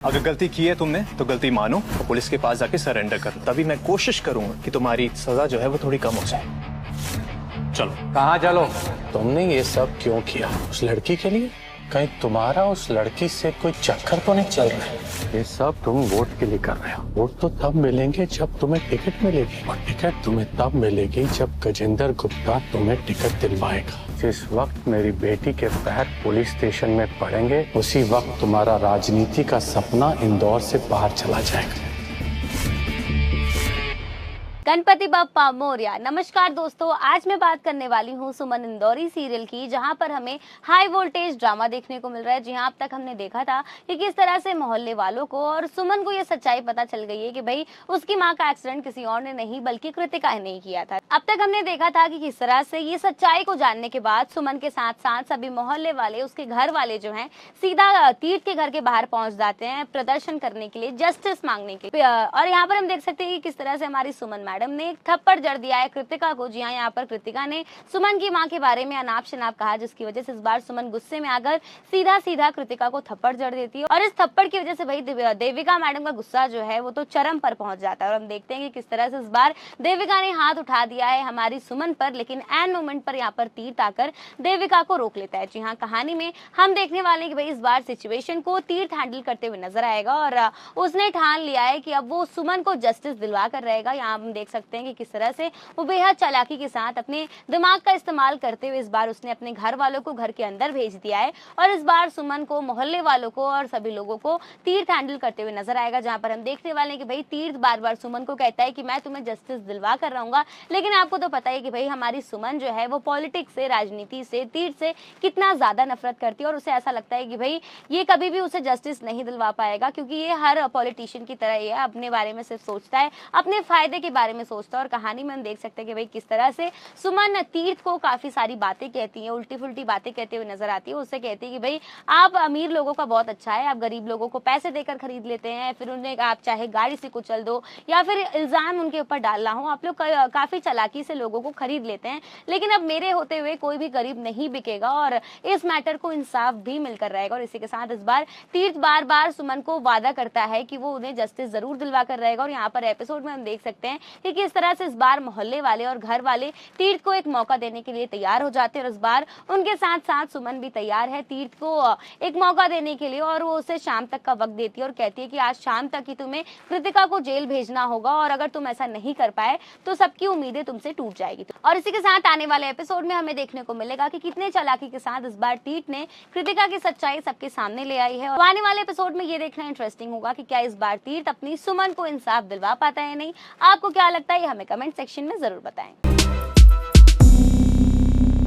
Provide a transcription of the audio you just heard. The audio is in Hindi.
अगर गलती की है तुमने तो गलती मानो और पुलिस के पास जाके सरेंडर करो, तभी मैं कोशिश करूंगा कि तुम्हारी सजा जो है वो थोड़ी कम हो जाए। चलो। कहाँ चलो? तुमने ये सब क्यों किया? उस लड़की के लिए? कहीं तुम्हारा उस लड़की से कोई चक्कर तो नहीं चल रहा है? ये सब तुम वोट के लिए कर रहे हो। वोट तो तब मिलेंगे जब तुम्हें टिकट मिलेगी, और टिकट तुम्हें तब मिलेगी जब गजेंद्र गुप्ता तुम्हें टिकट दिलवाएगा। जिस वक्त मेरी बेटी के पैर पुलिस स्टेशन में पड़ेंगे, उसी वक्त तुम्हारा राजनीति का सपना इंदौर से बाहर चला जाएगा। गणपति बप्पा मोरया। नमस्कार दोस्तों, आज मैं बात करने वाली हूँ सुमन इंदौरी सीरियल की, जहाँ पर हमें हाई वोल्टेज ड्रामा देखने को मिल रहा है। जी हाँ, अब तक हमने देखा था कि किस तरह से मोहल्ले वालों को और सुमन को ये सच्चाई पता चल गई है कि भाई उसकी माँ का एक्सीडेंट किसी और ने नहीं बल्कि कृतिका ने ही किया था। अब तक हमने देखा था कि किस तरह से ये सच्चाई को जानने के बाद सुमन के साथ साथ सभी मोहल्ले वाले, उसके घर वाले जो हैं, सीधा तीर्थ के घर के बाहर पहुंच जाते हैं प्रदर्शन करने के लिए, जस्टिस मांगने के लिए। और यहाँ पर हम देख सकते हैं कि किस तरह से हमारी सुमन मैडम ने एक थप्पड़ जड़ दिया है कृतिका को। जी हाँ, यहाँ पर कृतिका ने सुमन की मां के बारे में अनाप शनाप कहा, जिसकी वजह से इस बार सुमन गुस्से में आकर सीधा सीधा कृतिका को थप्पड़ जड़ देती है। और इस थप्पड़ की वजह से भाई देविका मैडम का गुस्सा जो है वो तो चरम पर पहुंच जाता है। और हम देखते हैं कि किस तरह से इस बार देविका ने हाथ उठा दिया है हमारी सुमन पर, लेकिन एन मोमेंट पर यहाँ पर तीर्थ आकर देविका को रोक लेता है। जी हाँ, कहानी में हम देखने वाले हैं कि भाई इस बार सिचुएशन को तीर्थ हैंडल करते हुए नजर आएगा और उसने ठान लिया है कि अब वो सुमन को जस्टिस दिलवा कर रहेगा। यहाँ हम देख सकते हैं कि किस तरह से वो बेहद चालाकी के साथ अपने दिमाग का इस्तेमाल करते हुए इस बार उसने अपने घर वालों को घर के अंदर भेज दिया है। और इस बार सुमन को, मोहल्ले वालों को और सभी लोगों को तीर्थ हैंडल करते हुए नजर आएगा, जहां पर हम देखने वाले हैं कि भाई तीर्थ बार बार सुमन को कहता है कि मैं तुम्हें जस्टिस दिलवा कर रहूंगा। लेकिन आपको तो पता है कि भाई हमारी सुमन जो है वो पॉलिटिक्स से, राजनीति से, तीर्थ से कितना ज्यादा नफरत करती है और उसे ऐसा लगता है कि भाई ये कभी भी उसे जस्टिस नहीं दिलवा पाएगा, क्योंकि ये हर पॉलिटिशियन की तरह ही है, अपने बारे में सिर्फ सोचता है, अपने फायदे के बारे में सोचता है। और कहानी में हम देख सकते हैं कि भाई किस तरह से सुमन तीर्थ को काफी सारी बातें कहती है, उल्टी फुल्टी बातें कहते हुए नजर आती है। उससे कहती है कि भाई आप अमीर लोगों का बहुत अच्छा है, आप गरीब लोगों को पैसे देकर खरीद लेते हैं, फिर उन्हें आप चाहे गाड़ी से कुचल दो या फिर इल्जाम उनके ऊपर डालना हो, आप लोग काफी चालाकी से लोगों को खरीद लेते हैं। लेकिन अब मेरे होते हुए कोई भी गरीब नहीं बिकेगा और इस मैटर को इंसाफ भी मिलकर रहेगा। और इसी के साथ इस बार तीर्थ बार बार सुमन को वादा करता है कि वो उन्हें जस्टिस जरूर दिलवा कर रहेगा। और यहाँ पर एपिसोड में हम देख सकते हैं कि किस तरह से इस बार मोहल्ले वाले और घर वाले तीर्थ को एक मौका देने के लिए तैयार हो जाते हैं। और इस बार उनके साथ साथ सुमन भी तैयार है तीर्थ को एक मौका देने के लिए, और वो उसे शाम तक का वक्त देती है और कहती है कि आज शाम तक ही तुम्हें कृतिका को जेल भेजना होगा, और अगर तुम ऐसा नहीं कर पाए तो सबकी उम्मीदें तुमसे टूट जाएगी। और इसी के साथ आने वाले एपिसोड में हमें देखने को मिलेगा कि कितने चालाकी के साथ इस बार तीर्थ ने कृतिका की सच्चाई सबके सामने ले आई है। और आने वाले एपिसोड में ये देखना इंटरेस्टिंग होगा कि क्या इस बार तीर्थ अपनी सुमन को इंसाफ दिलवा पाता है या नहीं। आपको क्या लगता है, हमें कमेंट सेक्शन में जरूर बताएं।